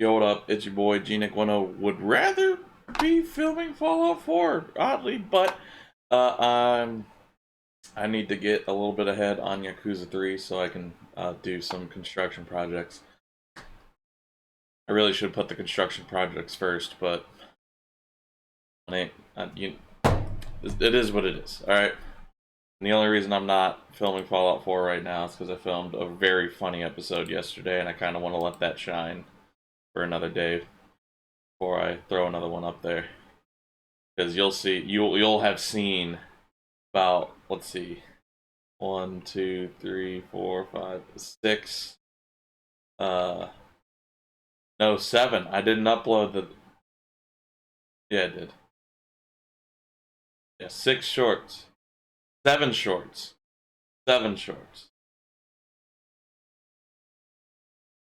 Yo, what up? It's your boy G-Nick10. Would rather be filming Fallout 4, oddly, but I'm I need to get a little bit ahead on Yakuza 3 so I can do some construction projects. I really should put the construction projects first, but it is what it is. All right. And the only reason I'm not filming Fallout 4 right now is because I filmed a very funny episode yesterday, and I kind of want to let that shine for another day before I throw another one up there. Because you'll have seen about, let's see, one, two, three, four, five, six, uh no, seven. I didn't upload the, yeah, I did. Yeah, six shorts. Seven shorts. Seven shorts.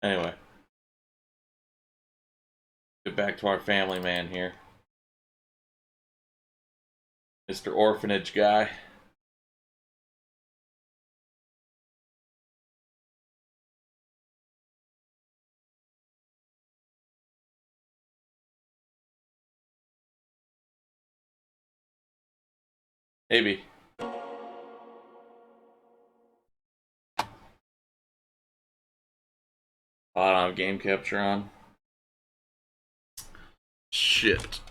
Anyway, get back to our family man here. Mr. Orphanage guy. Maybe. Oh, I don't have game capture on. Shit.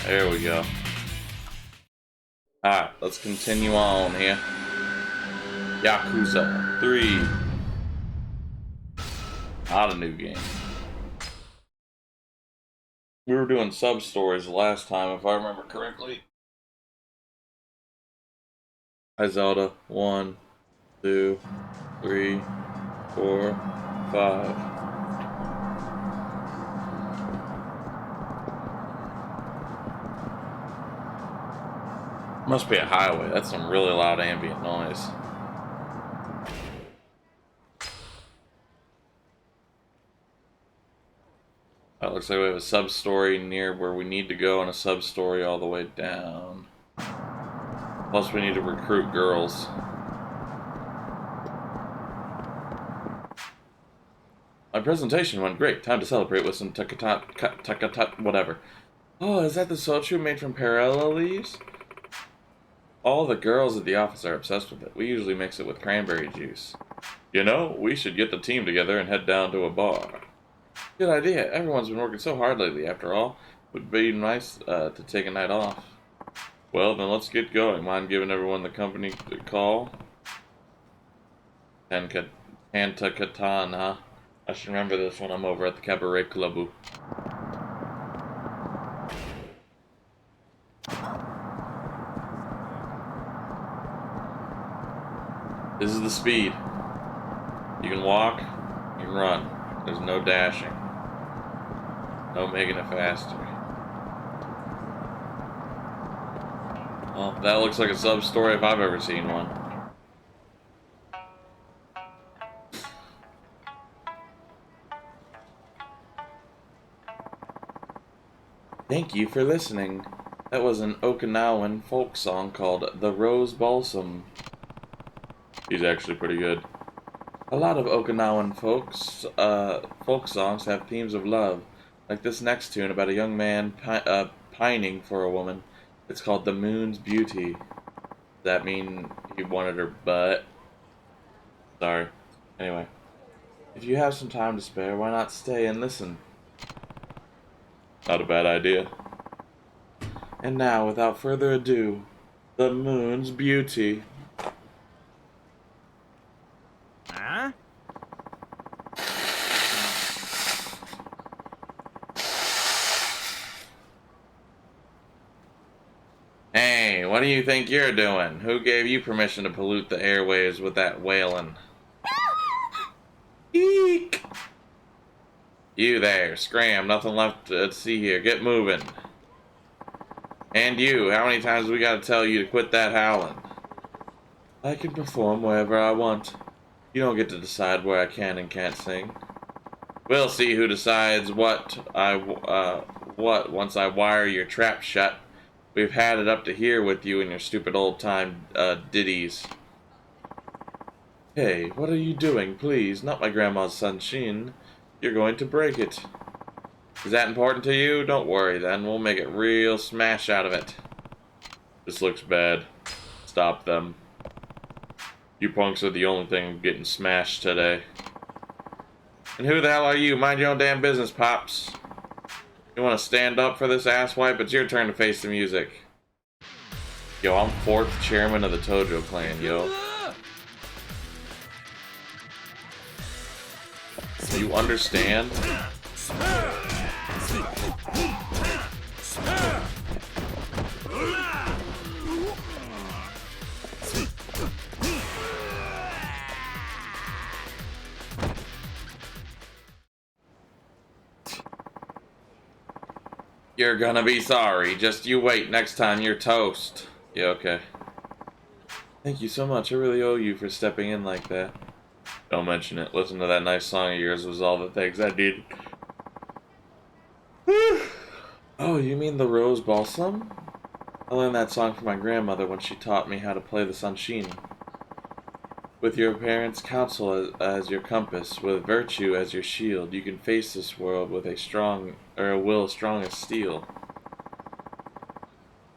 There we go. Alright, let's continue on here. Yakuza 3. Not a new game. We were doing sub-stories last time, if I remember correctly. Hi Zelda. 1, 2, 3, 4, 5. Must be a highway. That's some really loud ambient noise. That looks like we have a sub-story near where we need to go and a sub-story all the way down. Plus we need to recruit girls. My presentation went great. Time to celebrate with some takatat whatever. Oh, is that the soju made from parallel leaves? All the girls at the office are obsessed with it. We usually mix it with cranberry juice. You know, we should get the team together and head down to a bar. Good idea. Everyone's been working so hard lately, after all. Would be nice to take a night off. Well, then let's get going. Mind giving everyone the company a call? Tantakatan, huh? I should remember this when I'm over at the Cabaret Club. This is the speed. You can walk, you can run. There's no dashing. No making it faster. Well, that looks like a sub-story if I've ever seen one. Thank you for listening. That was an Okinawan folk song called The Rose Balsam. He's actually pretty good. A lot of Okinawan folk songs have themes of love, like this next tune about a young man pining for a woman. It's called The Moon's Beauty. Does that mean he wanted her butt? Sorry. Anyway, if you have some time to spare, why not stay and listen? Not a bad idea. And now, without further ado, The Moon's Beauty. Huh? Hey, what do you think you're doing? Who gave you permission to pollute the airwaves with that wailing? Eek! You there, scram, nothing left to see here. Get moving. And you, how many times we gotta tell you to quit that howling? I can perform wherever I want. You don't get to decide where I can and can't sing. We'll see who decides what once I wire your trap shut. We've had it up to here with you and your stupid old-time ditties. Hey, what are you doing? Please, not my grandma's sunshine. You're going to break it. Is that important to you? Don't worry then, we'll make it real smash out of it. This looks bad. Stop them. You punks are the only thing getting smashed today. And who the hell are you? Mind your own damn business, Pops. You want to stand up for this asswipe? It's your turn to face the music. Yo, I'm 4th chairman of the Tojo clan, yo. Do you understand? You're gonna be sorry. Just you wait. Next time you're toast. Yeah, okay. Thank you so much. I really owe you for stepping in like that. Don't mention it. Listen to that nice song of yours was all the things I needed. Oh, you mean the Rose Balsam? I learned that song from my grandmother when she taught me how to play the Sanshin. With your parents' counsel as your compass, with virtue as your shield, you can face this world with a will strong as steel.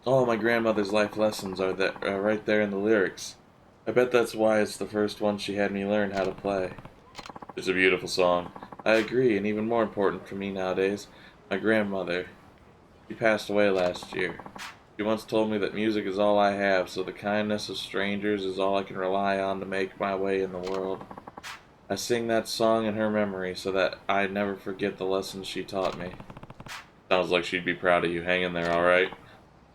All of my grandmother's life lessons are right there in the lyrics. I bet that's why it's the first one she had me learn how to play. It's a beautiful song. I agree, and even more important for me nowadays, my grandmother. She passed away last year. She once told me that music is all I have, so the kindness of strangers is all I can rely on to make my way in the world. I sing that song in her memory so that I never forget the lessons she taught me. Sounds like she'd be proud of you. Hang in there, alright?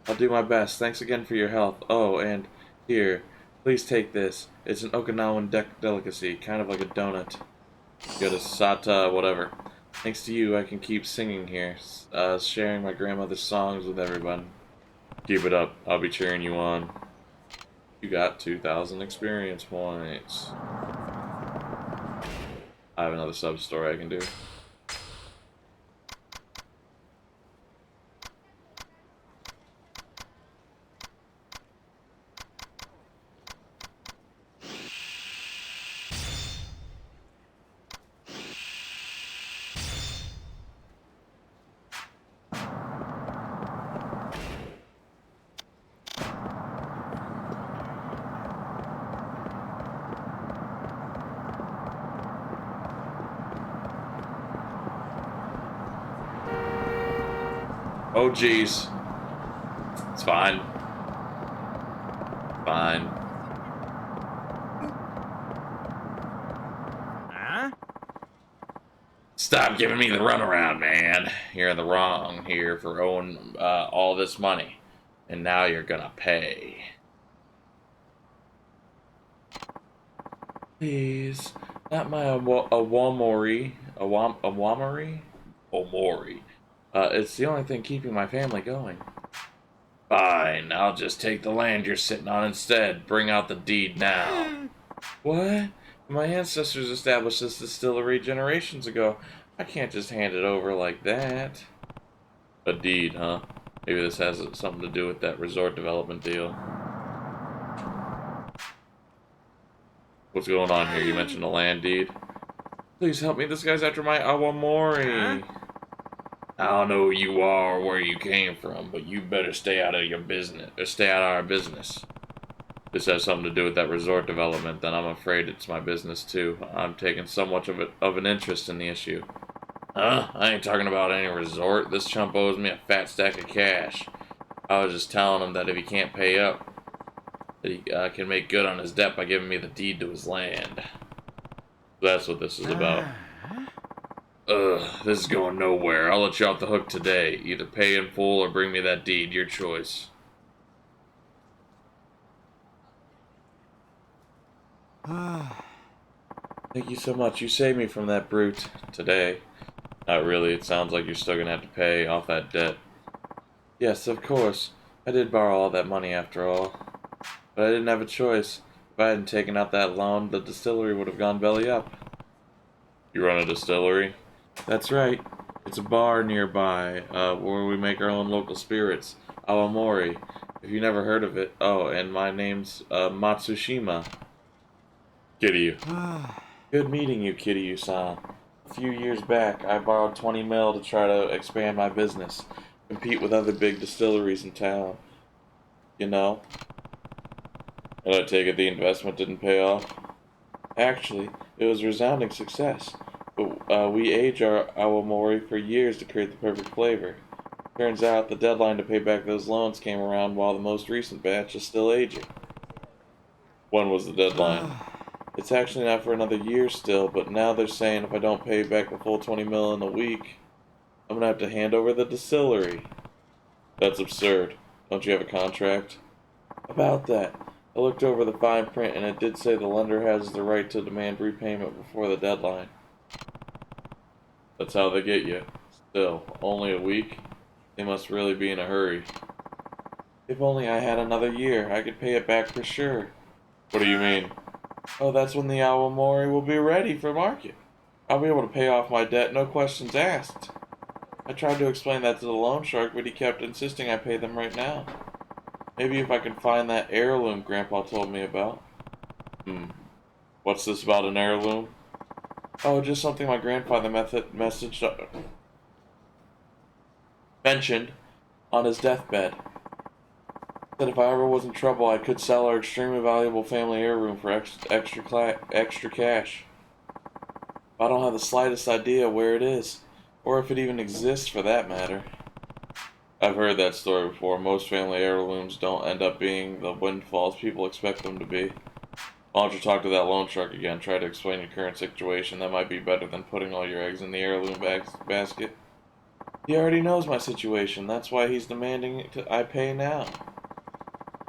I'll do my best. Thanks again for your help. Oh, and here, please take this. It's an Okinawan delicacy, kind of like a donut. Got a sata, whatever. Thanks to you, I can keep singing here, sharing my grandmother's songs with everyone. Keep it up. I'll be cheering you on. You got 2,000 experience points. I have another sub-story I can do. Oh, jeez. It's fine. Fine. Huh? Stop giving me the runaround, man. You're in the wrong here for owing all this money. And now you're gonna pay. Please. Not my awamori. Awamori? Omori. It's the only thing keeping my family going. Fine, I'll just take the land you're sitting on instead. Bring out the deed now. What? My ancestors established this distillery generations ago. I can't just hand it over like that. A deed, huh? Maybe this has something to do with that resort development deal. What's going on here? You mentioned a land deed? Please help me. This guy's after my awamori. I don't know who you are or where you came from, but you better stay out of your business, or stay out of our business. This has something to do with that resort development, then I'm afraid it's my business too. I'm taking so much of an interest in the issue. Huh? I ain't talking about any resort. This chump owes me a fat stack of cash. I was just telling him that if he can't pay up, that he can make good on his debt by giving me the deed to his land. That's what this is about. This is going nowhere. I'll let you off the hook today. Either pay in full or bring me that deed. Your choice. Thank you so much. You saved me from that brute today. Not really. It sounds like you're still gonna have to pay off that debt. Yes, of course. I did borrow all that money after all. But I didn't have a choice. If I hadn't taken out that loan, the distillery would have gone belly up. You run a distillery? That's right. It's a bar nearby, where we make our own local spirits, awamori. If you never heard of it, oh, and my name's Matsushima. Kiryu. Good meeting you, Kiryu-san. A few years back, I borrowed 20 mil to try to expand my business, compete with other big distilleries in town. You know, and I take it the investment didn't pay off. Actually, it was a resounding success. But we age our awamori for years to create the perfect flavor. Turns out the deadline to pay back those loans came around while the most recent batch is still aging. When was the deadline? It's actually not for another year still, but now they're saying if I don't pay back the full 20 mil in a week, I'm gonna have to hand over the distillery. That's absurd. Don't you have a contract? About that, I looked over the fine print and it did say the lender has the right to demand repayment before the deadline. That's how they get you. Still, only a week? They must really be in a hurry. If only I had another year, I could pay it back for sure. What do you mean? Oh, that's when the Awamori will be ready for market. I'll be able to pay off my debt, no questions asked. I tried to explain that to the loan shark, but he kept insisting I pay them right now. Maybe if I can find that heirloom Grandpa told me about. What's this about an heirloom? Oh, just something my grandfather mentioned on his deathbed. Said if I ever was in trouble, I could sell our extremely valuable family heirloom for extra cash. I don't have the slightest idea where it is, or if it even exists for that matter. I've heard that story before. Most family heirlooms don't end up being the windfalls people expect them to be. Why don't you talk to that loan shark again? Try to explain your current situation. That might be better than putting all your eggs in the heirloom basket. He already knows my situation. That's why he's demanding I pay now.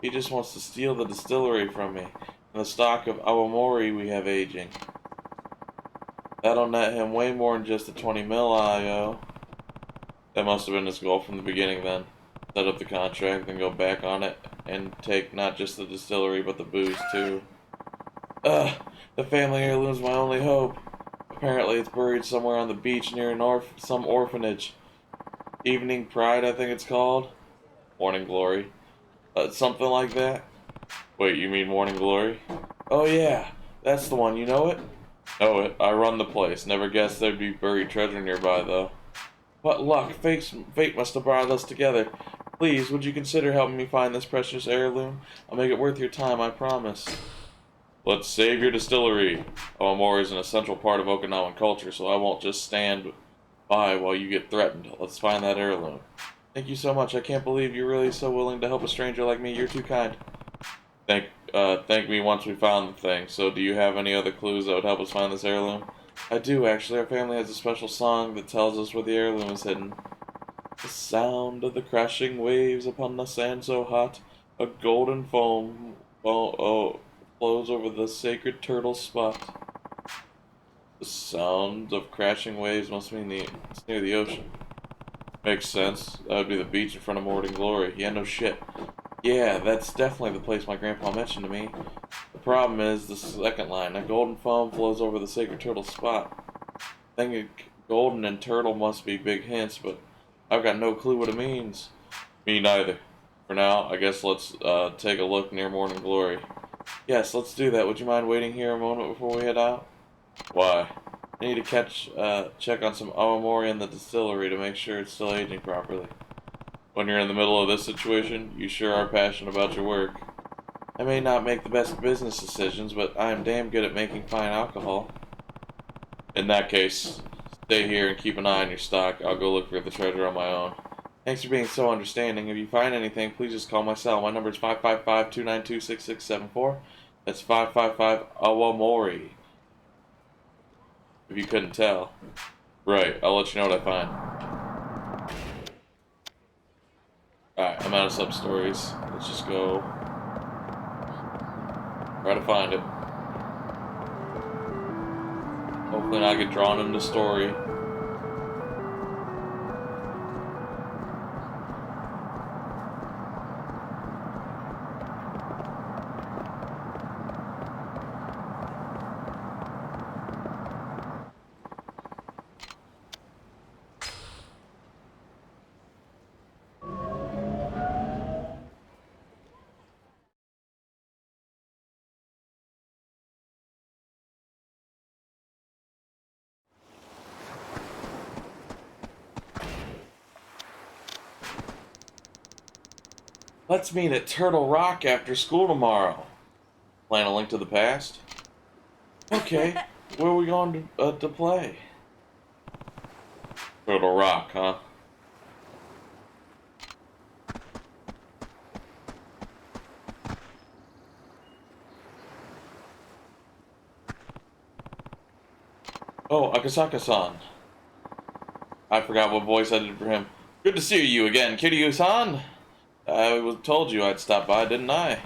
He just wants to steal the distillery from me and the stock of awamori we have aging. That'll net him way more than just the 20 mil I owe. That must have been his goal from the beginning then. Set up the contract, then go back on it, and take not just the distillery, but the booze too. Ugh, the family heirloom's my only hope. Apparently it's buried somewhere on the beach near some orphanage. Evening Pride, I think it's called. Morning Glory. Something like that. Wait, you mean Morning Glory? Oh yeah, that's the one, you know it? Know it. I run the place. Never guessed there'd be buried treasure nearby, though. What luck! Fate must have brought us together. Please, would you consider helping me find this precious heirloom? I'll make it worth your time, I promise. Let's save your distillery. Awamori is an essential part of Okinawan culture, so I won't just stand by while you get threatened. Let's find that heirloom. Thank you so much. I can't believe you're really so willing to help a stranger like me. You're too kind. Thank me once we found the thing. So, do you have any other clues that would help us find this heirloom? I do, actually. Our family has a special song that tells us where the heirloom is hidden. The sound of the crashing waves upon the sand so hot, a golden foam flows over the sacred turtle spot. The sound of crashing waves must mean it's near the ocean. Makes sense. That would be the beach in front of Morning Glory. Yeah, no shit. Yeah, that's definitely the place my grandpa mentioned to me. The problem is the second line. A golden foam flows over the sacred turtle spot. I think golden and turtle must be big hints, but I've got no clue what it means. Me neither. For now, I guess let's take a look near Morning Glory. Yes, let's do that. Would you mind waiting here a moment before we head out? Why? I need to check on some awamori in the distillery to make sure it's still aging properly. When you're in the middle of this situation, you sure are passionate about your work. I may not make the best business decisions, but I am damn good at making fine alcohol. In that case, stay here and keep an eye on your stock. I'll go look for the treasure on my own. Thanks for being so understanding. If you find anything, please just call my cell. My number is 555-292-6674. That's 555 Awamori. If you couldn't tell. Right, I'll let you know what I find. Alright, I'm out of sub-stories. Let's just go try to find it. Hopefully not get drawn into the story. Let's meet at Turtle Rock after school tomorrow. Plan a link to the past? Okay, where are we going to play? Turtle Rock, huh? Oh, Akasaka-san. I forgot what voice I did for him. Good to see you again, Kiryu-san. I told you I'd stop by, didn't I?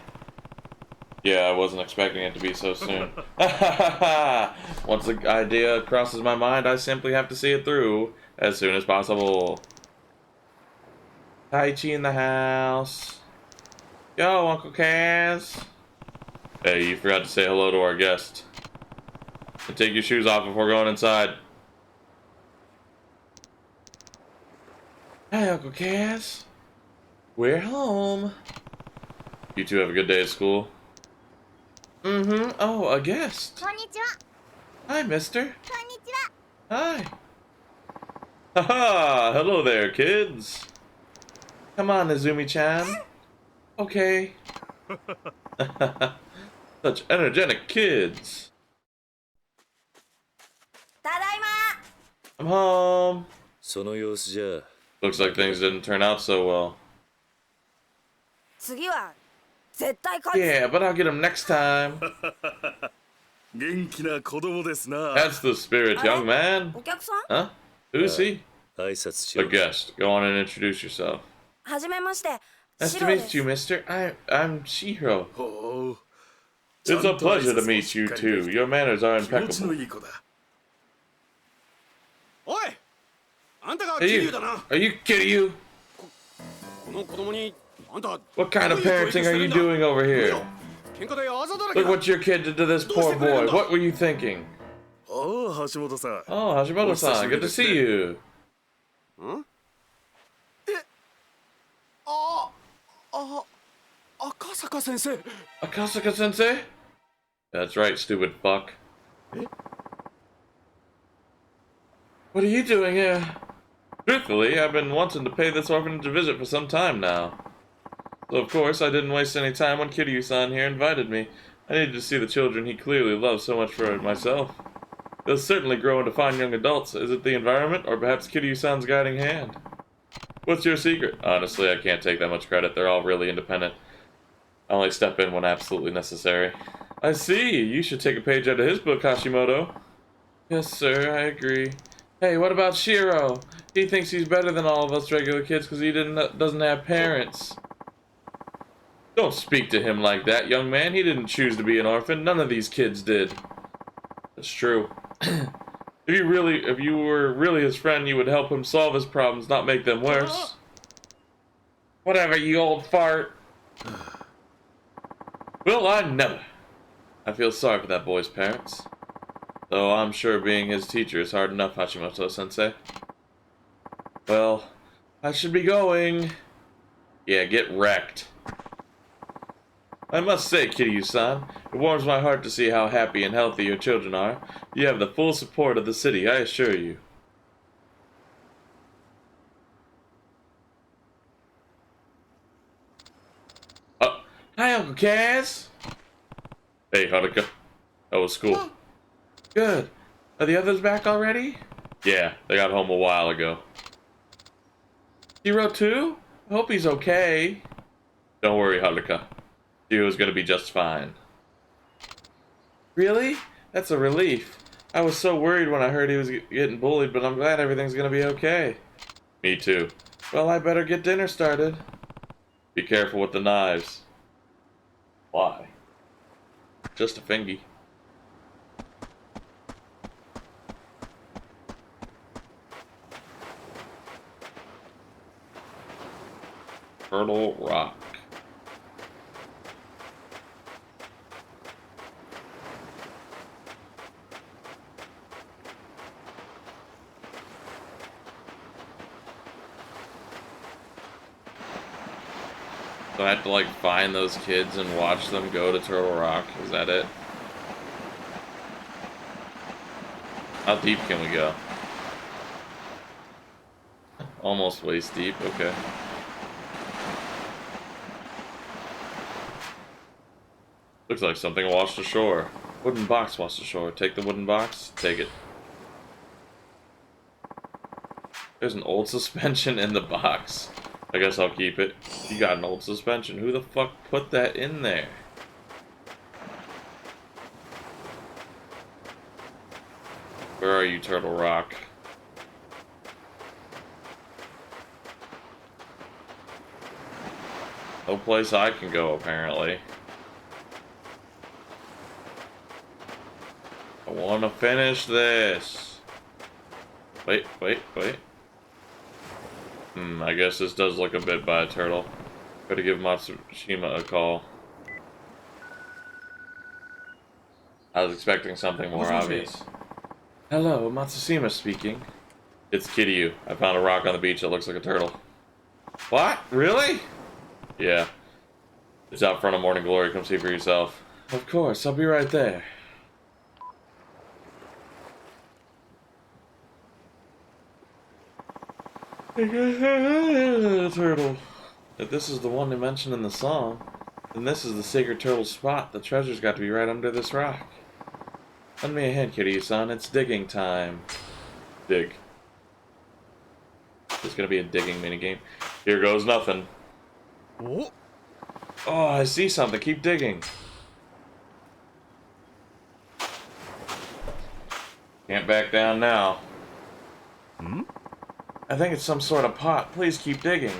Yeah, I wasn't expecting it to be so soon. Once the idea crosses my mind, I simply have to see it through as soon as possible. Taichi in the house. Yo, Uncle Kaz. Hey, you forgot to say hello to our guest. And take your shoes off before going inside. Hi, Uncle Kaz. We're home. You two have a good day at school? Mm-hmm. Oh, a guest. Konnichiwa. Hi, mister. Konnichiwa. Hi. Haha! Hello there, kids. Come on, Izumi-chan. Okay. Such energetic kids. Tadaima. I'm home. その様子じゃ Looks like things didn't turn out so well. 次は絶対勝つ。 Yeah, but I'll get him next time. 元気な子供ですな That's the spirit, young man. お客さん？ Huh? Who's he? 挨拶し A よう guest. Go on and introduce yourself. はじめまして。 Nice シ to ロで meet す。 you, mister. I'm Shiro. ほう It's a pleasure to meet you too. Your manners are 気持ちの impeccable. いい子だおいあんたが Hey, 桐 you. 生だな Are you kidding you? この子供にあんた What kind of どういう教育 parenting して are る you んだ doing over 見 here? ろ喧嘩であざだらけ Look だ what your kid did to this poor boy. What were you thinking? ああ橋本さん Oh, Hashimoto-san, good to see you. 赤坂先生 Akasaka-sensei? That's right, stupid fuck. What are you doing here? Truthfully, I've been wanting to pay this orphanage a visit for some time now. So of course, I didn't waste any time when Kiryu-san here invited me. I needed to see the children he clearly loves so much for myself. They'll certainly grow into fine young adults. Is it the environment, or perhaps Kiryu-san's guiding hand? What's your secret? Honestly, I can't take that much credit. They're all really independent. I only step in when absolutely necessary. I see. You should take a page out of his book, Hashimoto. Yes, sir, I agree. Hey, what about Shiro? He thinks he's better than all of us regular kids because he doesn't have parents. Don't speak to him like that, young man. He didn't choose to be an orphan. None of these kids did. That's true. If you were really his friend, you would help him solve his problems, not make them worse. Whatever, you old fart. Well, I never. I feel sorry for that boy's parents. Though I'm sure being his teacher is hard enough, Hashimoto-sensei. Well, I should be going. Yeah, get wrecked. I must say, Kiryu-san, it warms my heart to see how happy and healthy your children are. You have the full support of the city, I assure you. Hi, Uncle Kaz. Hey, Haruka. How was school? Good. Are the others back already? Yeah, they got home a while ago. Hero too? I hope he's okay. Don't worry, Haruka. Shiro's gonna be just fine. Really? That's a relief. I was so worried when I heard he was getting bullied, but I'm glad everything's gonna be okay. Me too. Well, I better get dinner started. Be careful with the knives. Why? Just a fingy. Turtle Rock. So I have to like find those kids and watch them go to Turtle Rock. Is that it? How deep can we go? Almost waist deep, okay. Looks like something washed ashore. Wooden box washed ashore. Take the wooden box. Take it. There's an old suspension in the box. I guess I'll keep it. You got an old suspension. Who the fuck put that in there? Where are you, Turtle Rock? No place I can go, apparently. I want to finish this. Wait. I guess this does look a bit by a turtle. Gotta give Matsushima a call. I was expecting something more obvious. Hello, Matsushima speaking. It's Kiryu. I found a rock on the beach that looks like a turtle. What? Really? Yeah. It's out front of Morning Glory. Come see for yourself. Of course, I'll be right there. Turtle. If this is the one they mentioned in the song, then this is the sacred turtle spot. The treasure's got to be right under this rock. Lend me a hand, Kiryu-san. It's digging time. Dig. There's gonna be a digging minigame. Here goes nothing.お Oh, I see something. Keep digging. Can't back down now. I think it's some sort of pot. Please keep digging.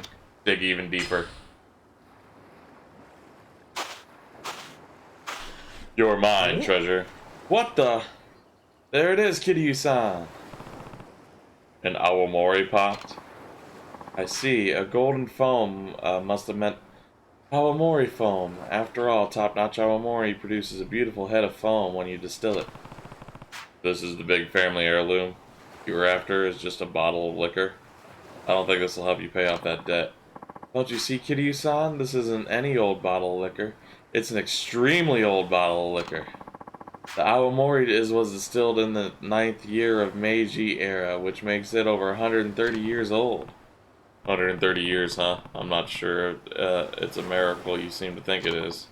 Dig even deeper. You're mine, treasure. What the? There it is, Kiryu-san. An awamori pot? I see. A golden foam must have meant awamori foam. After all, top-notch awamori produces a beautiful head of foam when you distill it. This is the big family heirloom. You were after is just a bottle of liquor. I don't think this will help you pay off that debt. Don't you see, Kiryu-san? This isn't any old bottle of liquor. It's an extremely old bottle of liquor. The awamori was distilled in the 9th year of Meiji era, which makes it over 130 years old. 130 years, huh? I'm not sure it's a miracle you seem to think it is.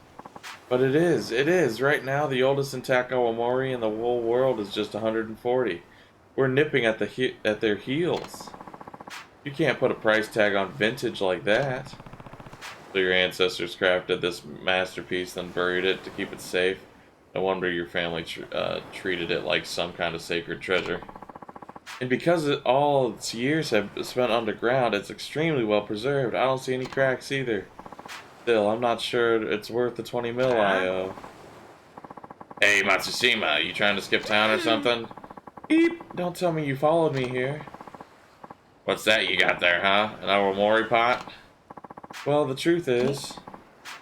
But it is. Right now, the oldest intact awamori in the whole world is just 140. We're nipping at their heels. You can't put a price tag on vintage like that. So your ancestors crafted this masterpiece, then buried it to keep it safe. No wonder your family treated it like some kind of sacred treasure. And because all its years have spent underground, it's extremely well preserved. I don't see any cracks either. Still, I'm not sure it's worth the 20 mil I owe. Hey, Matsushima, you trying to skip town or something? Eep! Don't tell me you followed me here. What's that you got there, huh? An awamori pot? Well, the truth is...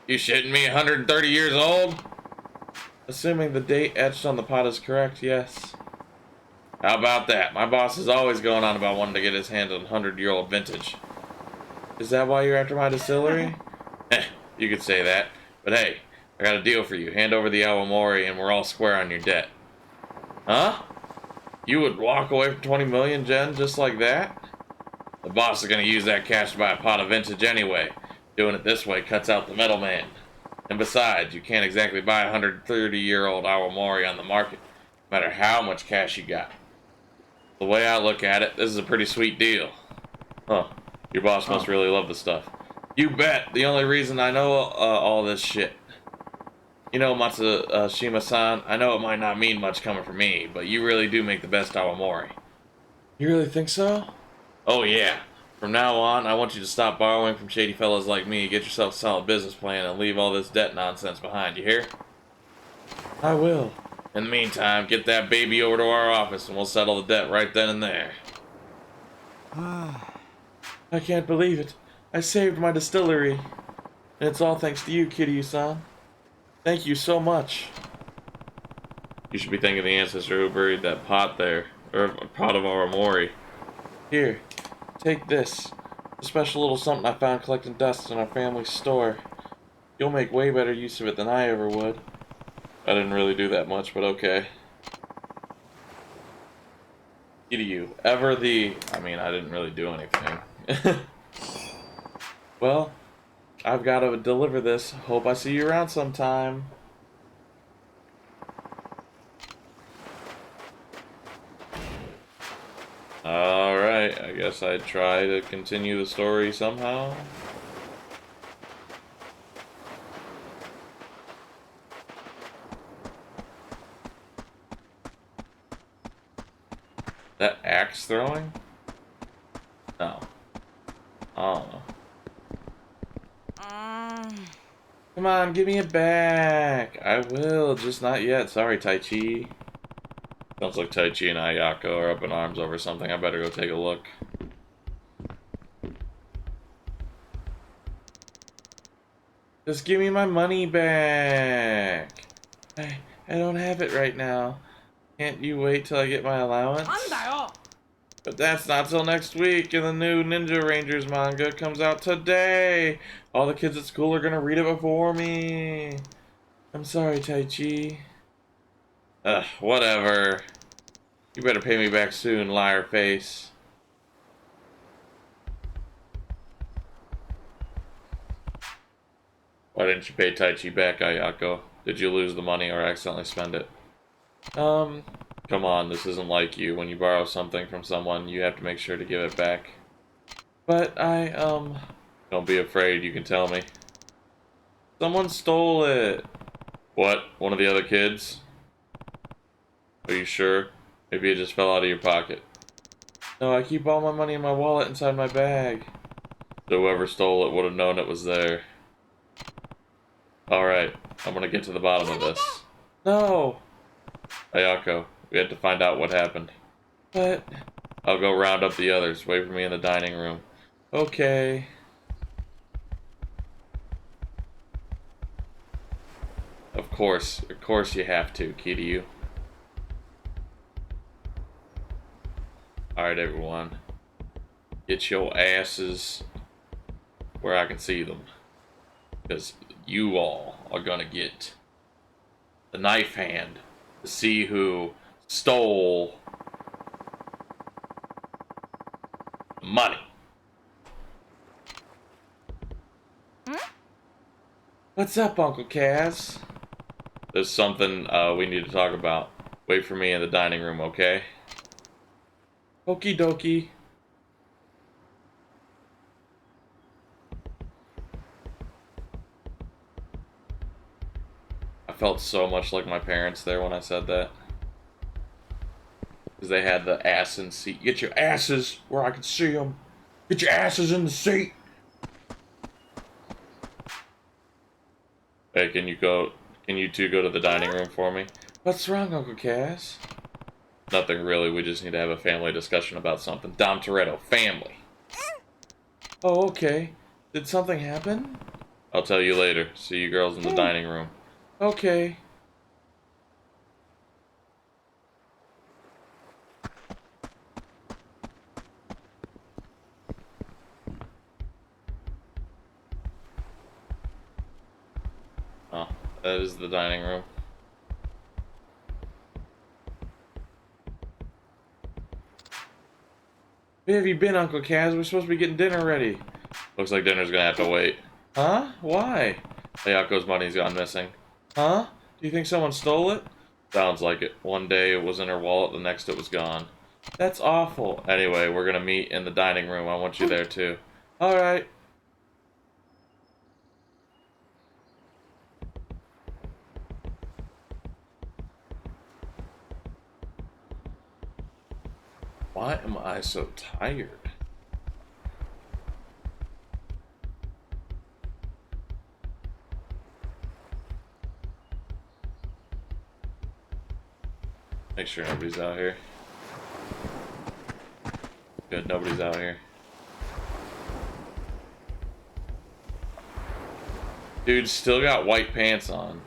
You shitting me, 130 years old? Assuming the date etched on the pot is correct, yes. How about that? My boss is always going on about wanting to get his hands on 100-year-old vintage. Is that why you're after my distillery? You could say that. But hey, I got a deal for you. Hand over the awamori and we're all square on your debt. Huh? You would walk away from 20 million, Jen, just like that? The boss is going to use that cash to buy a pot of vintage anyway. Doing it this way cuts out the middleman. And besides, you can't exactly buy a 130-year-old awamori on the market, no matter how much cash you got. The way I look at it, this is a pretty sweet deal. Huh. Your boss must really love the stuff. You bet. The only reason I know all this shit. You know, Matsushima-san, I know it might not mean much coming from me, but you really do make the best awamori. You really think so? Oh yeah. From now on, I want you to stop borrowing from shady fellas like me, get yourself a solid business plan, and leave all this debt nonsense behind, you hear? I will. In the meantime, get that baby over to our office and we'll settle the debt right then and there. I can't believe it. I saved my distillery. And it's all thanks to you, Kiryu-san. Thank you so much. You should be thanking the ancestor who buried that pot there. Or a pot of awamori. Here, take this. A special little something I found collecting dust in our family store. You'll make way better use of it than I ever would. I didn't really do that much, but okay. Kiryu, ever the... I mean, I didn't really do anything. Well, I've got to deliver this. Hope I see you around sometime. Alright, I guess I'd try to continue the story somehow. That axe throwing? No. I don't know. Come on, give me it back. I will, just not yet. Sorry, Tai Chi. Sounds like Tai Chi and Ayako are up in arms over something. I better go take a look. Just give me my money back. I don't have it right now. Can't you wait till I get my allowance? But that's not till next week, and the new Ninja Rangers manga comes out today. All the kids at school are gonna read it before me. I'm sorry, Tai Chi. Whatever. You better pay me back soon, liar face. Why didn't you pay Tai Chi back, Ayako? Did you lose the money or accidentally spend it? Come on, this isn't like you. When you borrow something from someone, you have to make sure to give it back. But don't be afraid, you can tell me. Someone stole it. What? One of the other kids? Are you sure? Maybe it just fell out of your pocket. No, I keep all my money in my wallet inside my bag. So whoever stole it would have known it was there. Alright, I'm gonna get to the bottom of this. No! Ayako, we had to find out what happened. But... I'll go round up the others. Wait for me in the dining room. Okay. Of course you have to, Kiryu. Alright, everyone. Get your asses where I can see them. Because you all are gonna get the knife hand to see who stole the money. What's up, Uncle Kaz? There's something we need to talk about. Wait for me in the dining room, okay? Okie dokie. I felt so much like my parents there when I said that. Because they had the ass in seat. Get your asses where I can see them. Get your asses in the seat. Hey, can you two go to the dining room for me? What's wrong, Uncle Cass? Nothing really, we just need to have a family discussion about something. Dom Toretto, family. Oh, okay. Did something happen? I'll tell you later. See you girls in the dining room. Okay. Oh, that is the dining room. Where have you been, Uncle Kaz? We're supposed to be getting dinner ready. Looks like dinner's gonna have to wait. Huh? Why? Ayako's money's gone missing. Huh? Do you think someone stole it? Sounds like it. One day it was in her wallet, the next it was gone. That's awful. Anyway, we're gonna meet in the dining room. I want you there too. Alright. Why am I so tired? Make sure nobody's out here. Good, nobody's out here. Dude, still got white pants on.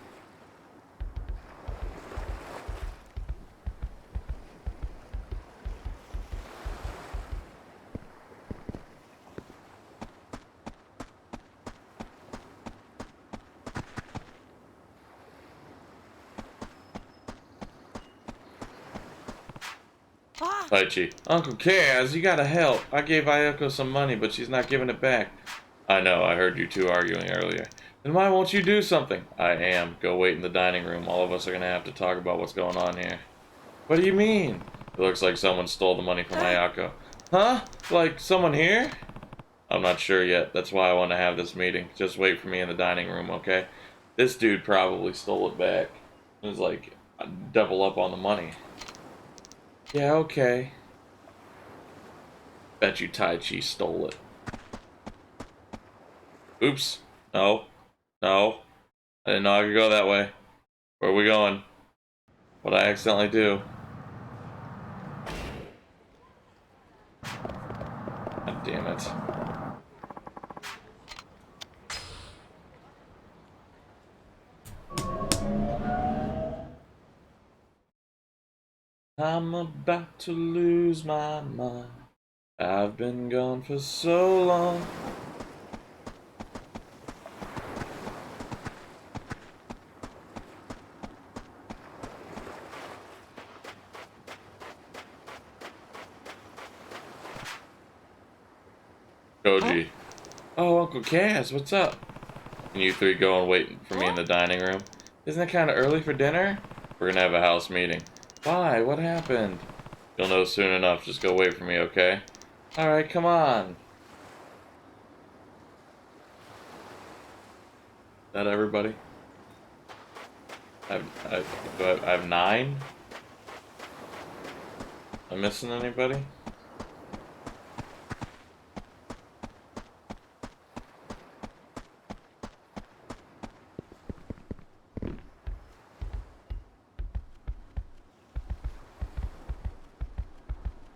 Taichi. Uncle Kaz, you gotta help. I gave Ayako some money, but she's not giving it back. I know, I heard you two arguing earlier. Then why won't you do something? I am. Go wait in the dining room. All of us are gonna have to talk about what's going on here. What do you mean? It looks like someone stole the money from Ayako. Huh? Like, someone here? I'm not sure yet. That's why I want to have this meeting. Just wait for me in the dining room, okay? This dude probably stole it back. It was like, double up on the money. Yeah, okay. Bet you Tai Chi stole it. Oops. No. No. I didn't know I could go that way. Where are we going? What'd I accidentally do? God damn it. I'm about to lose my mind. I've been gone for so long. Koji. Oh, Uncle Kaz, what's up? Can you three go and wait for me in the dining room? Isn't it kind of early for dinner? We're gonna have a house meeting. Why? What happened? You'll know soon enough. Just go wait for me, okay? Alright, come on. Is that everybody? I have 9? Am I missing anybody?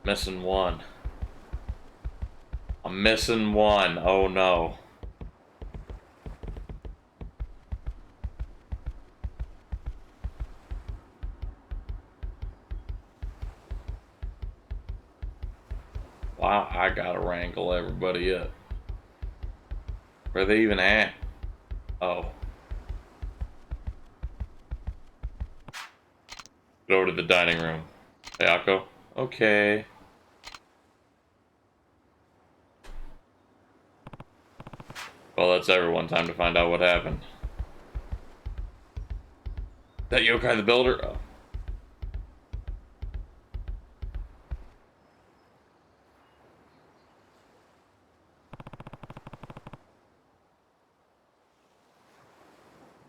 Missing 1. I'm missing 1. Oh no. Wow, I gotta wrangle everybody up. Where are they even at? Oh. Go over to the dining room. Ayako? Okay. Well, that's everyone. Time to find out what happened. That Yokai the Builder? Oh.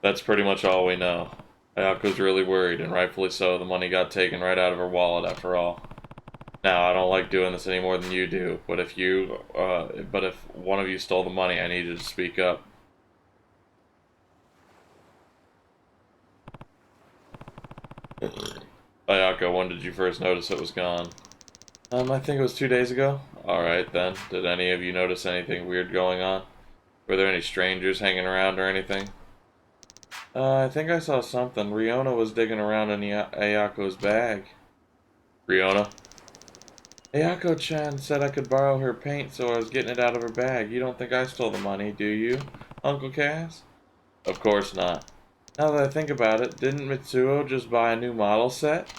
That's pretty much all we know. Ayako's really worried, and rightfully so. The money got taken right out of her wallet after all. Now, I don't like doing this any more than you do, but if one of you stole the money, I need you to speak up. Ayako, when did you first notice it was gone? I think it was 2 days ago. Alright then. Did any of you notice anything weird going on? Were there any strangers hanging around or anything? I think I saw something. Riona was digging around in Ayako's bag. Riona? Ayako-chan said I could borrow her paint, so I was getting it out of her bag. You don't think I stole the money, do you, Uncle Cass? Of course not. Now that I think about it, didn't Mitsuo just buy a new model set?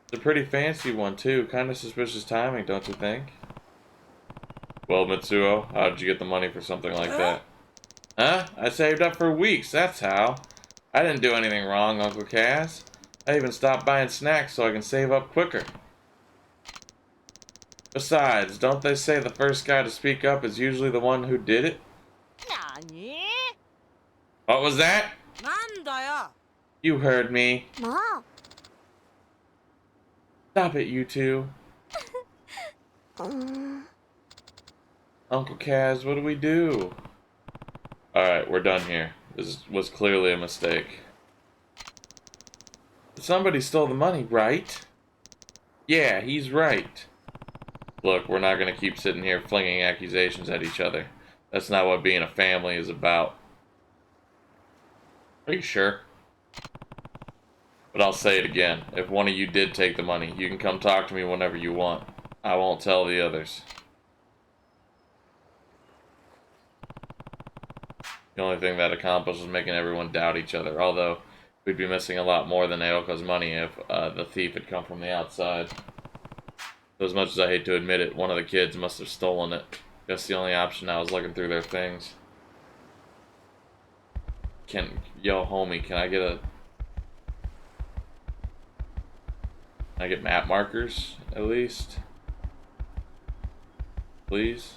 It's a pretty fancy one, too. Kind of suspicious timing, don't you think? Well, Mitsuo, how did you get the money for something like that? Huh? I saved up for weeks, that's how. I didn't do anything wrong, Uncle Cass. I even stopped buying snacks so I can save up quicker. Besides, don't they say the first guy to speak up is usually the one who did it? Nani? What was that? なんだよ You heard me. もう Stop it, you two. Uncle Kaz, what do we do? Alright, we're done here. This was clearly a mistake. Somebody stole the money, right? Yeah, he's right. Look, we're not gonna keep sitting here flinging accusations at each other. That's not what being a family is about. Are you sure? But I'll say it again. If one of you did take the money, you can come talk to me whenever you want. I won't tell the others. The only thing that accomplished was making everyone doubt each other, although we'd be missing a lot more than Aoka's money if the thief had come from the outside. So as much as I hate to admit it, one of the kids must have stolen it. Guess the only option now is looking through their things. Yo, homie, can I get a... Can I get map markers, at least? Please?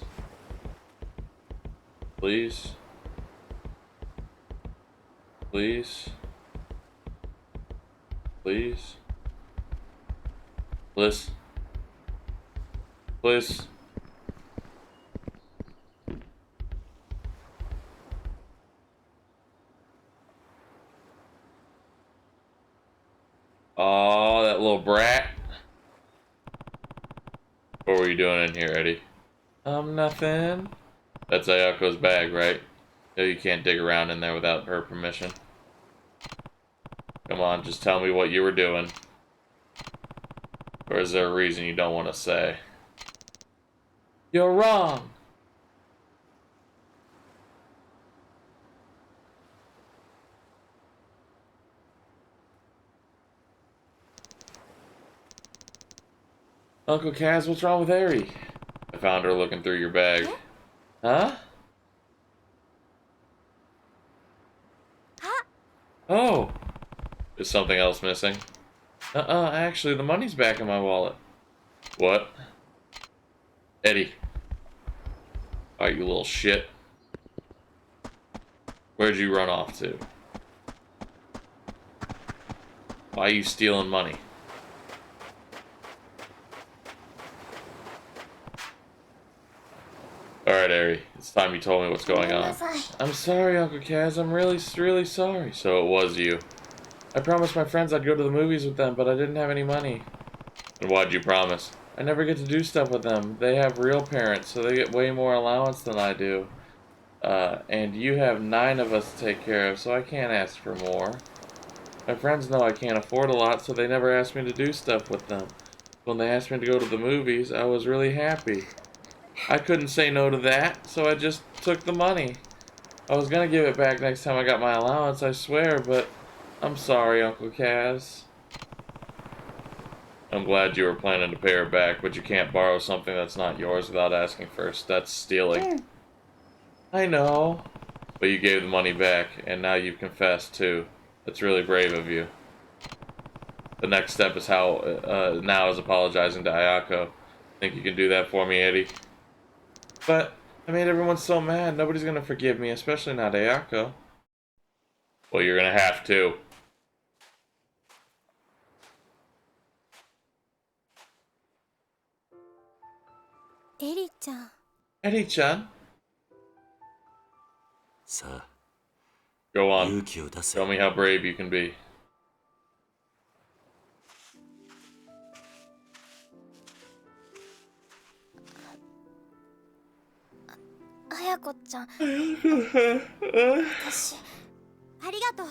Please? Please? Please? Please? Please? Oh, that little brat. What were you doing in here, Eddie? Nothing. That's Ayako's bag, right? No, you can't dig around in there without her permission. Come on, just tell me what you were doing. Or is there a reason you don't want to say? You're wrong! Uncle Kaz, what's wrong with Harry? I found her looking through your bag. Huh? Oh! Is something else missing? Actually, the money's back in my wallet. What? Eddie. Alright, you little shit. Where'd you run off to? Why are you stealing money? Alright, Harry. It's time you told me what's going on. I'm sorry, Uncle Kaz. I'm really sorry. So it was you. I promised my friends I'd go to the movies with them, but I didn't have any money. And why'd you promise? I never get to do stuff with them. They have real parents, so they get way more allowance than I do. And you have 9 of us to take care of, so I can't ask for more. My friends know I can't afford a lot, so they never ask me to do stuff with them. When they asked me to go to the movies, I was really happy. I couldn't say no to that, so I just took the money. I was gonna give it back next time I got my allowance, I swear, but I'm sorry, Uncle Kaz. I'm glad you were planning to pay her back, but you can't borrow something that's not yours without asking first. That's stealing. I know. But you gave the money back, and now you've confessed, too. That's really brave of you. The next step is now is apologizing to Ayako. Think you can do that for me, Eddie? But I made everyone so mad. Nobody's gonna forgive me, especially not Ayako. Well, you're gonna have to. Eddie-chan. Eddie-chan? さあ Go 勇 on. 気を出せ Show me how brave you can be. 綾子ちゃん、私ありがとう。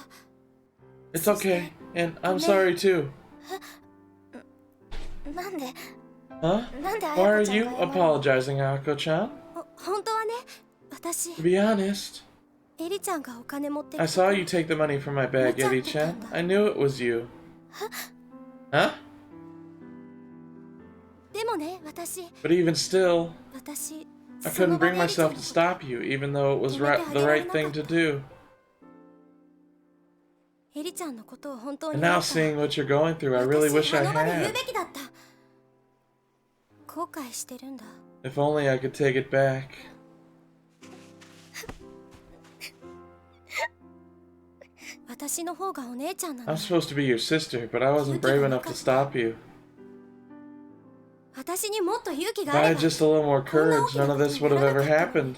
It's okay, and I'm sorry too. なんで Huh? なんで Why are 綾子ちゃ you んが謝るの？ apologizing, Ayako-chan? 本当はね、私 To be honest, エリちゃんがお金持ってき I た saw you take the money from my bag, Eddie-chan. I knew it was you. Huh? でもね、私 But even still, 私 I その couldn't 場 bring でエリちゃ myself んの to こと stop you, even though it was the right thing to do. エリちゃんのことを本当に And 思 now った seeing what you're going through, I really 私 wish あ I の場で言う had. べきだった。後悔してるんだ。 If only I could take it back. 私の方がお姉ちゃんな I'm の。 supposed to be your sister, but I wasn't brave enough to stop you. 私にもっと勇気 If があ I れ had ば just a little more courage, none of this would have ever happened.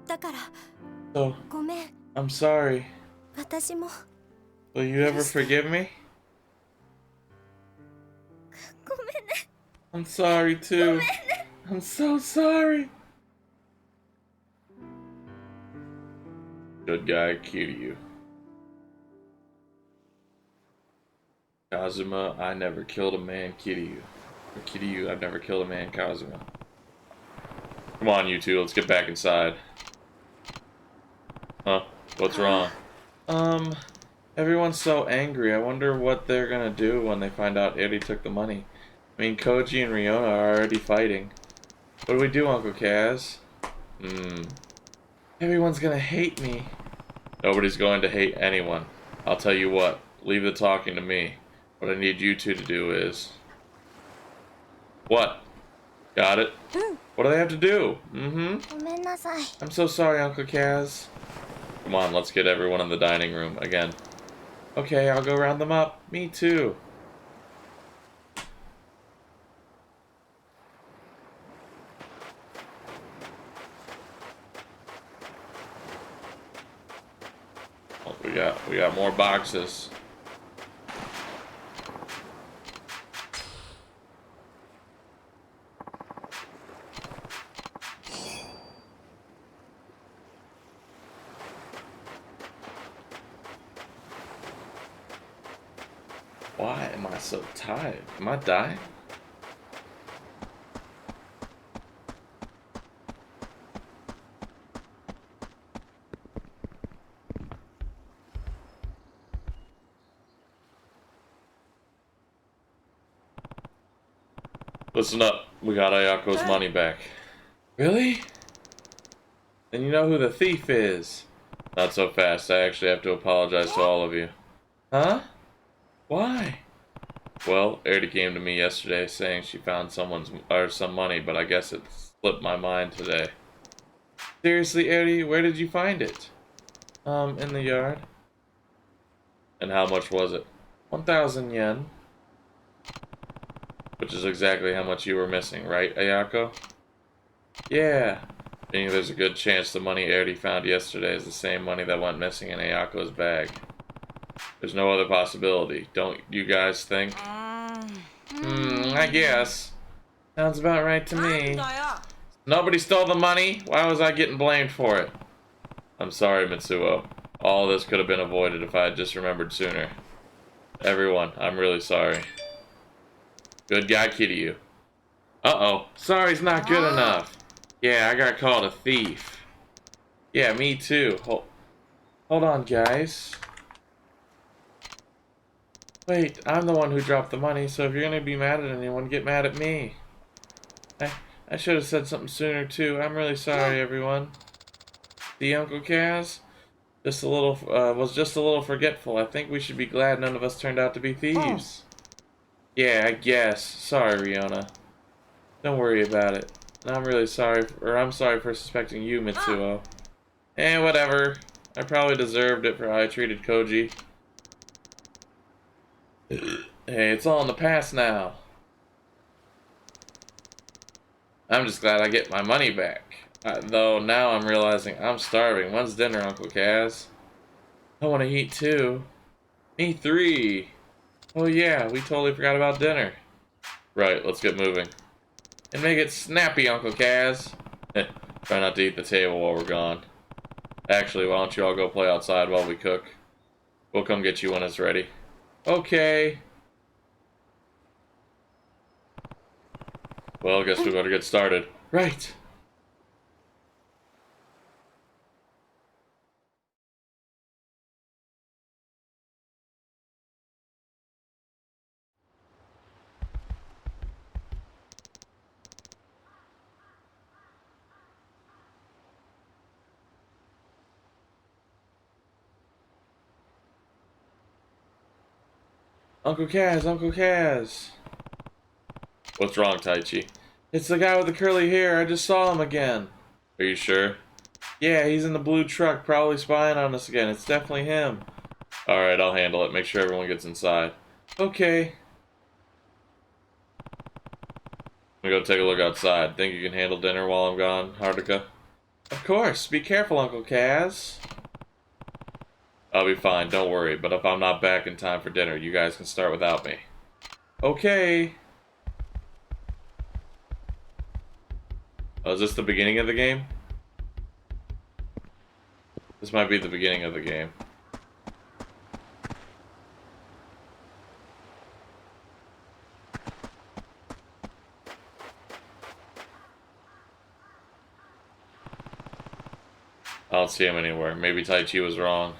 だから So, ごめん。 I'm sorry. 私も Will you ever forgive me? ごめんね。 I'm sorry too. I'm so sorry. Good guy, Kiryu. Kazuma, I never killed a man, Kiryu. Or Kiryu, I've never killed a man, Kazuma. Come on, you two, let's get back inside. Huh? What's wrong? Everyone's so angry. I wonder what they're gonna do when they find out Eddie took the money. I mean, Koji and Riona are already fighting. What do we do, Uncle Kaz? Everyone's gonna hate me. Nobody's going to hate anyone. I'll tell you what, leave the talking to me. What I need you two to do is... What? Got it? What do they have to do? Mm-hmm. ごめんなさい。 I'm so sorry, Uncle Kaz. Come on, let's get everyone in the dining room again. Okay, I'll go round them up. Me too. Oh, we got more boxes. Why am I so tired? Am I dying? Listen up. We got Ayako's money back. Really? Then you know who the thief is. Not so fast. I actually have to apologize to all of you. Huh? Why? Well, Erdi came to me yesterday saying she found some money, but I guess it slipped my mind today. Seriously, Erdi, where did you find it? In the yard. And how much was it? 1,000 yen. Which is exactly how much you were missing, right, Ayako? Yeah. I think there's a good chance the money Erdi found yesterday is the same money that went missing in Ayako's bag. There's no other possibility, don't you guys think? I guess. Sounds about right to なん me. だよ Nobody stole the money? Why was I getting blamed for it? I'm sorry, Mitsuo. All this could have been avoided if I had just remembered sooner. Everyone, I'm really sorry. Good guy, Kiryu. Uh-oh. Sorry's not good enough. Yeah, I got called a thief. Yeah, me too. Hold on, guys. Wait, I'm the one who dropped the money, so if you're gonna be mad at anyone, get mad at me. I should have said something sooner, too. I'm really sorry, everyone. The Uncle Kaz? Was just a little forgetful. I think we should be glad none of us turned out to be thieves. Yeah, I guess. Sorry, Riona. Don't worry about it. I'm sorry for suspecting you, Mitsuo. Whatever. I probably deserved it for how I treated Koji. Hey, it's all in the past now. I'm just glad I get my money back. Though now I'm realizing I'm starving. When's dinner, Uncle Kaz? I want to eat too. Me three. Oh yeah, we totally forgot about dinner. Right, let's get moving. And make it snappy, Uncle Kaz. Try not to eat the table while we're gone. Actually, why don't you all go play outside while we cook? We'll come get you when it's ready. Okay. Well, I guess we better get started. Right. Uncle Kaz, Uncle Kaz. What's wrong, Taichi? It's the guy with the curly hair. I just saw him again. Are you sure? Yeah, he's in the blue truck, probably spying on us again. It's definitely him. Alright, I'll handle it. Make sure everyone gets inside. Okay. I'm gonna go take a look outside. Think you can handle dinner while I'm gone, Haruka? Of course. Be careful, Uncle Kaz. I'll be fine, don't worry. But if I'm not back in time for dinner, you guys can start without me. Okay. Oh, is this the beginning of the game? This might be the beginning of the game. I don't see him anywhere. Maybe Taichi was wrong.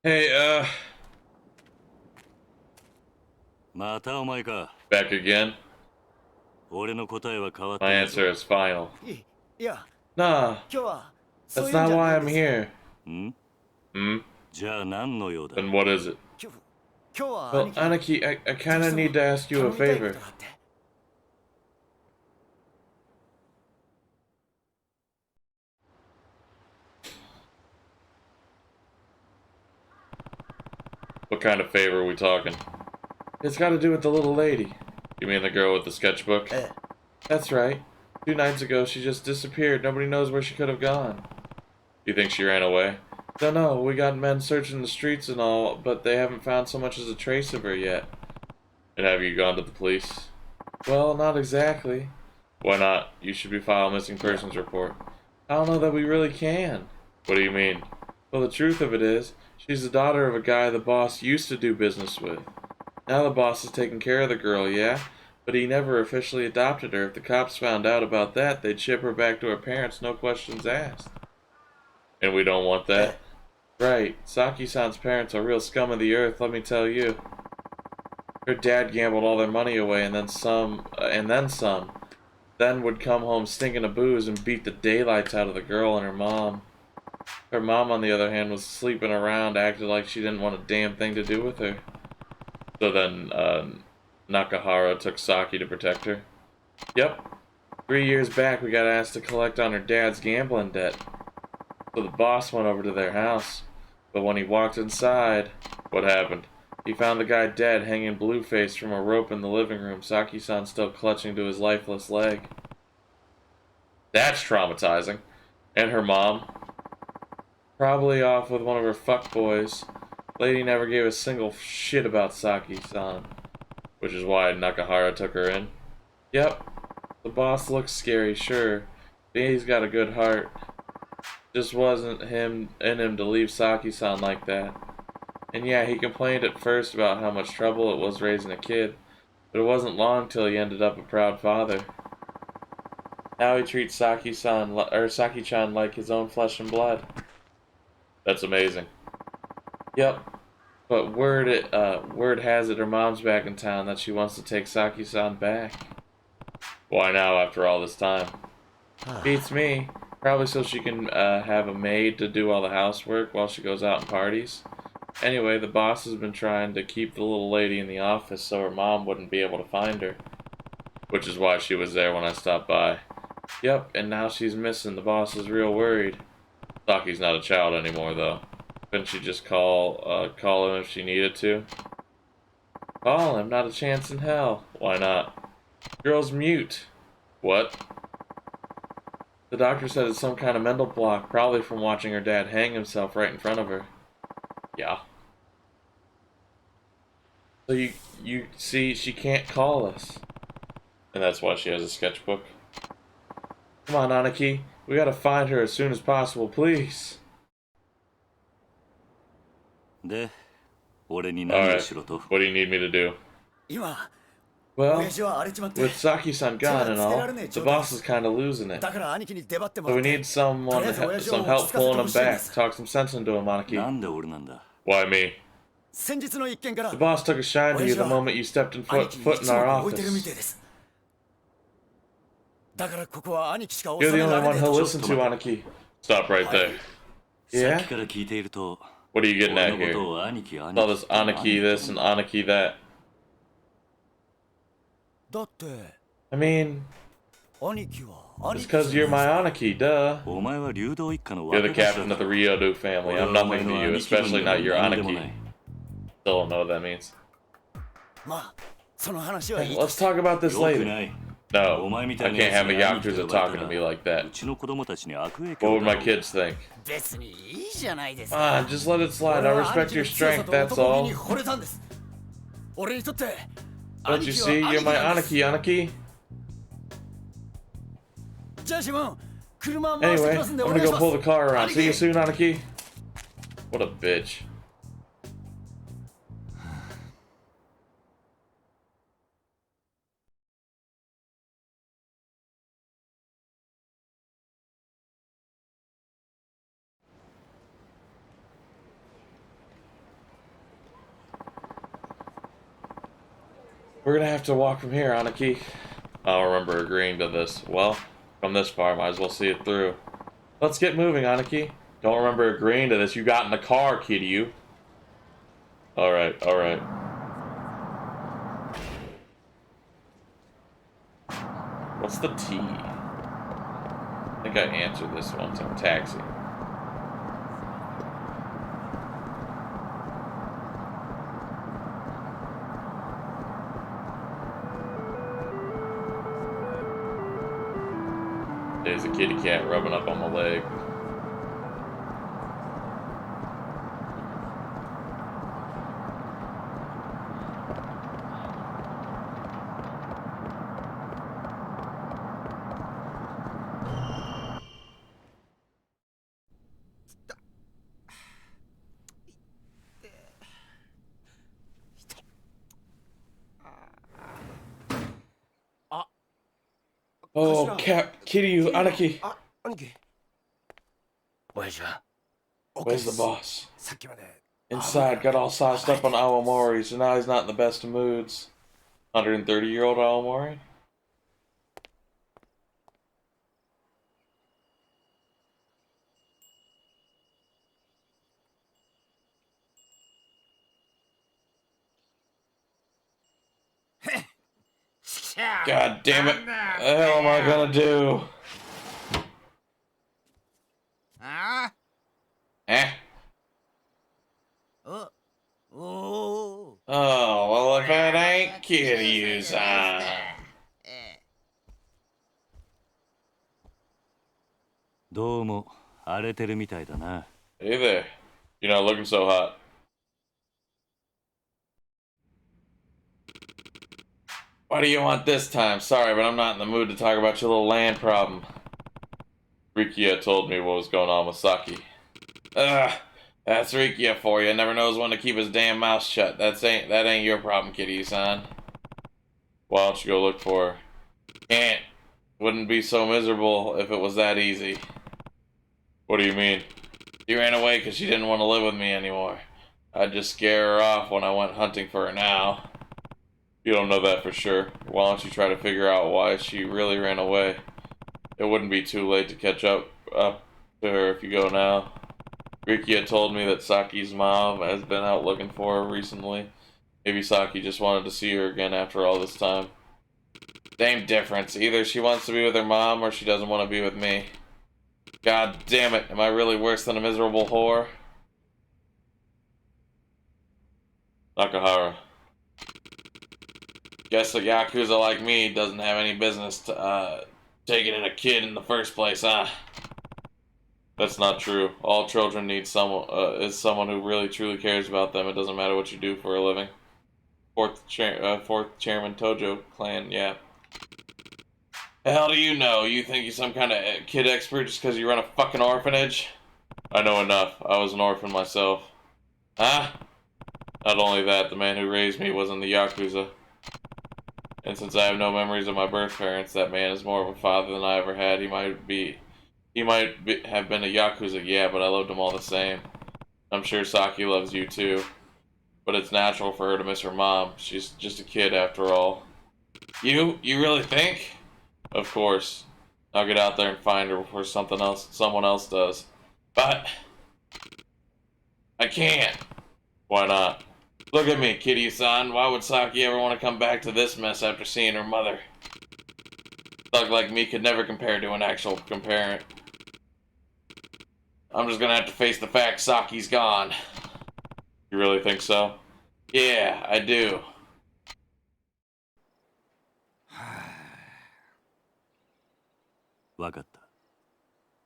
Hey, またお前か。 back again. 俺の答えは変わって My ないぞ。 answer is final. いや Nah, 今日はそう that's いうん not じゃな why いん I'm です。 here. ん Hmm? じゃあ何の用だ。 Then what is it? 今日は Well, 兄貴 Aniki, I kinda need to ask you 頼 a みたいこ favor. とがあって。 What kind of favor are we talking? It's got to do with the little lady. You mean the girl with the sketchbook? ええ That's right. 2 nights ago, she just disappeared. Nobody knows where she could have gone. You think she ran away? Don't know. We got men searching the streets and all, but they haven't found so much as a trace of her yet. And have you gone to the police? Well, not exactly. Why not? You should be file a missing persons report. I don't know that we really can. What do you mean? Well, the truth of it is, she's the daughter of a guy the boss used to do business with. Now the boss is taking care of the girl, yeah? But he never officially adopted her. If the cops found out about that, they'd ship her back to her parents, no questions asked. And we don't want that? Right. Saki-san's parents are real scum of the earth, let me tell you. Her dad gambled all their money away and then some, Then would come home stinking of booze and beat the daylights out of the girl and her mom. Her mom, on the other hand, was sleeping around, acted like she didn't want a damn thing to do with her. So then, Nakahara took Saki to protect her. Yep. 3 years back, we got asked to collect on her dad's gambling debt. So the boss went over to their house. But when he walked inside, what happened? He found the guy dead, hanging blue-faced from a rope in the living room, Saki-san still clutching to his lifeless leg. That's traumatizing. And her mom. Probably off with one of her fuckboys. Lady never gave a single shit about Saki-san. Which is why Nakahara took her in. Yep. The boss looks scary, sure. But he's got a good heart. Just wasn't in him to leave Saki-san like that. And yeah, he complained at first about how much trouble it was raising a kid, but it wasn't long till he ended up a proud father. Now he treats Saki-chan like his own flesh and blood. That's amazing. Yep. But word has it her mom's back in town that she wants to take Saki-san back. Why now after all this time? Beats me. Probably so she can have a maid to do all the housework while she goes out and parties. Anyway, the boss has been trying to keep the little lady in the office so her mom wouldn't be able to find her. Which is why she was there when I stopped by. Yep, and now she's missing. The boss is real worried. Saki's not a child anymore, though. Couldn't she just call him if she needed to? Call him? Not a chance in hell. Why not? Girl's mute. What? The doctor said it's some kind of mental block, probably from watching her dad hang himself right in front of her. Yeah. So you see, she can't call us. And that's why she has a sketchbook. Come on, Aniki. We gotta find her as soon as possible, please. で、俺に何を Alright, しろと。 what do you need me to do? 今 Well, 親父は荒れちまって with Saki-san gone and all, the boss is kinda losing it. だから兄貴に出張っても So らっ we て need someone, some help pulling him back. Talk some sense into him, な Aniki. んで俺なんだ。 Why me? 先日の一件から The boss took a shine to you the moment you stepped 兄貴に foot in 一 our 目置いてるみ office. てえですだからここは兄貴しか You're 収 the めら only れ one ねえ he'll と listen to, Aniki. Stop right there. さ Yeah? っきから聞いていると、 What are you getting 俺 at のこ here? とを兄貴、兄 All this 貴。 Aniki this and Aniki that. だって I mean, 兄貴は it's because you're my Aniki, duh. お前は流動一家の You're the 若頭 captain of the だ。 Ryodo family. I'm nothing to you, especially not your Aniki. Still don't know what that means. まあその話はいい Let's talk about this よく later. ない。 No, お前み I たいな can't や have つ a が兄貴と Yakuza 呼ばれ talking た to me ら like that. うちの子供たちに悪影 What 響 would だ my ろう。 kids think? 別にいいじゃないですか Ah, just let it slide. I respect your strength, that's 俺は兄貴の強さと男気 all. に惚れたんです俺にとって Don't you see? You're my なんです Aniki, Aniki. じゃあシモン車回してき Anyway, ます I'm んでお gonna 願いし go ま pull the す car around. 兄 See you 貴 soon, Aniki. What a bitch. We're gonna have to walk from here, Aniki. I don't remember agreeing to this. Well, from this far, might as well see it through. Let's get moving, Aniki. Don't remember agreeing to this. You got in the car, Kiryu. Alright, alright. What's the T? I think I answered this one time. Taxi. There's a kitty cat rubbing up on my leg. Oh, Kiryu, Aniki. 兄貴親父は Where's the boss? さっきまで Inside, got all sauced up on Awamori, so now he's not in the best of moods. 130-year-old Awamori? God damn it. What the hell am I gonna do? Ah? Eh? Oh. Oh. Oh, well, if it ain't Kiryu-san. どうも荒れてるみたいだな。 Hey there. You're not looking so hot. What do you want this time? Sorry, but I'm not in the mood to talk about your little land problem. Rikia told me what was going on with Saki. Ugh, that's Rikia for you. Never knows when to keep his damn mouth shut. That ain't your problem, Kitty-san. Why don't you go look for her? Can't. Wouldn't be so miserable if it was that easy. What do you mean? She ran away because she didn't want to live with me anymore. I'd just scare her off when I went hunting for her now. You don't know that for sure. Why don't you try to figure out why she really ran away? It wouldn't be too late to catch up to her if you go now. Rikia told me that Saki's mom has been out looking for her recently. Maybe Saki just wanted to see her again after all this time. Same difference. Either she wants to be with her mom or she doesn't want to be with me. God damn it. Am I really worse than a miserable whore? Nakahara. Guess a Yakuza like me doesn't have any business taking in a kid in the first place, huh? That's not true. All children need someone who really truly cares about them. It doesn't matter what you do for a living. Fourth chairman Tojo clan, yeah. The hell do you know? You think you're some kind of kid expert just because you run a fucking orphanage? I know enough. I was an orphan myself. Huh? Not only that, the man who raised me was in the Yakuza. And since I have no memories of my birth parents, that man is more of a father than I ever had. He might have been a Yakuza, yeah, but I loved him all the same. I'm sure Saki loves you too. But it's natural for her to miss her mom. She's just a kid after all. You really think? Of course. I'll get out there and find her before someone else does. But I can't. Why not? Look at me, Kitty-san. Why would Saki ever want to come back to this mess after seeing her mother? A thug like me could never compare to an actual parent. I'm just gonna have to face the fact Saki's gone. You really think so? Yeah, I do. わかった。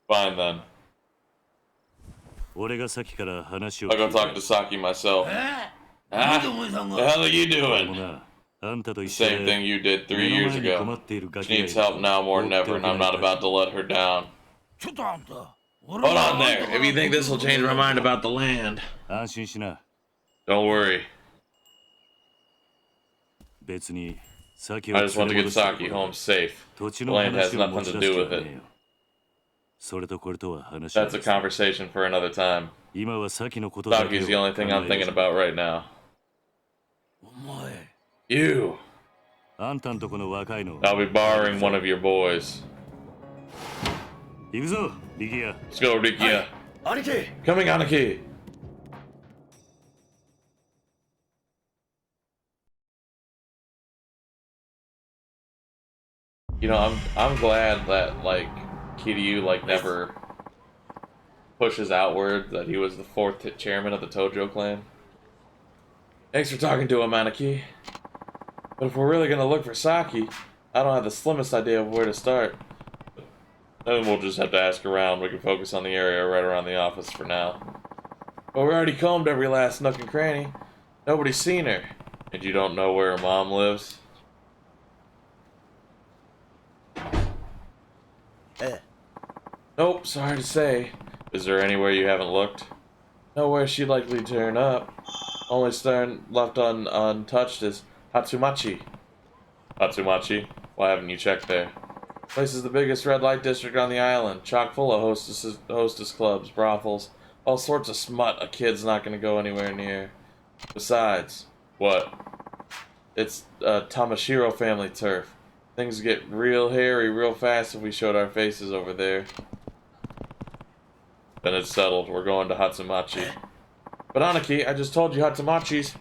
Fine then. 俺が先から話を I'll go 聞いた talk to Saki myself. なんで Huh? お前さん The が hell are you でも doing? な、あんたと The 一緒 same thing で you did 3目の years 前に困 ago. っているガ She キがい needs る help now more 放 than って ever, お and けな I'm い not から about to let her down. ちょっとあんた Hold on there. If you think this will change my mind about the land, 安心しな。 don't worry. 別に先を I 連 just want to れ get 戻したと Saki ころ home safe. 土地 The の land has 話を持 nothing ち to 出し do て with は it. ねえよ。それとこれとは話 That's は a conversation for another time. 今は先のことだけを Saki's the only thing I'm 考え thinking る about right now. お前 You! あんたんとこの若いの I'll be borrowing one of your boys. 行くぞ力也 Let's go, Rikia. 兄貴 Coming, Anaki. You know, I'm glad that like Kiryu like never pushes outward that he was the fourth chairman of the Tojo clan. Thanks for talking to him, Anaki. But if we're really gonna look for Saki, I don't have the slimmest idea of where to start. Then we'll just have to ask around. We can focus on the area right around the office for now. But we already combed every last nook and cranny. Nobody's seen her. And you don't know where her mom lives? Nope, sorry to say. Is there anywhere you haven't looked? Nowhere she'd likely turn up. Only stone left untouched is Hatsumachi. Hatsumachi? Why haven't you checked there? Place is the biggest red light district on the island, chock full of hostess clubs, brothels, all sorts of smut a kid's not gonna go anywhere near. Besides, what? It's Tamashiro family turf. Things get real hairy real fast if we showed our faces over there. Then it's settled. We're going to Hatsumachi. But Anaki, I just told you Hatsumachi's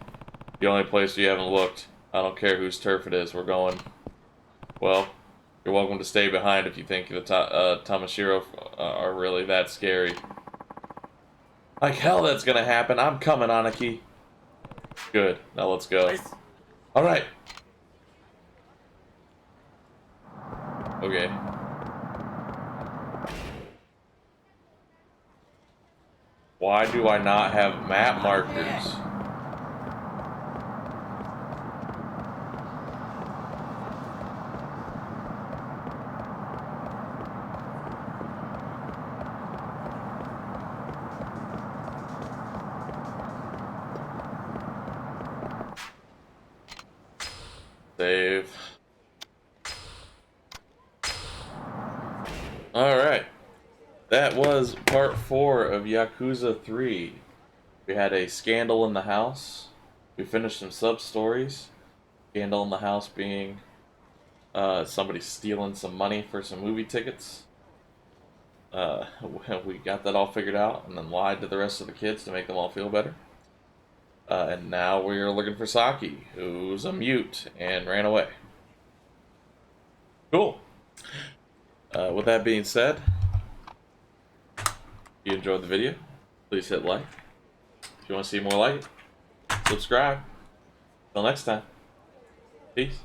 the only place you haven't looked. I don't care whose turf it is. We're going. Well, you're welcome to stay behind if you think the Tamashiro are really that scary. Like hell that's gonna happen. I'm coming, Anaki. Good. Now let's go. Alright. Okay. Why do I not have map markers? Save. Alright. That was part 4 of Yakuza 3. We had a scandal in the house. We finished some sub-stories. Scandal in the house being somebody stealing some money for some movie tickets. We got that all figured out and then lied to the rest of the kids to make them all feel better. And now we're looking for Saki, who's a mute and ran away. Cool. With that being said, if you enjoyed the video, please hit like. If you want to see more like it, subscribe. Until next time, peace.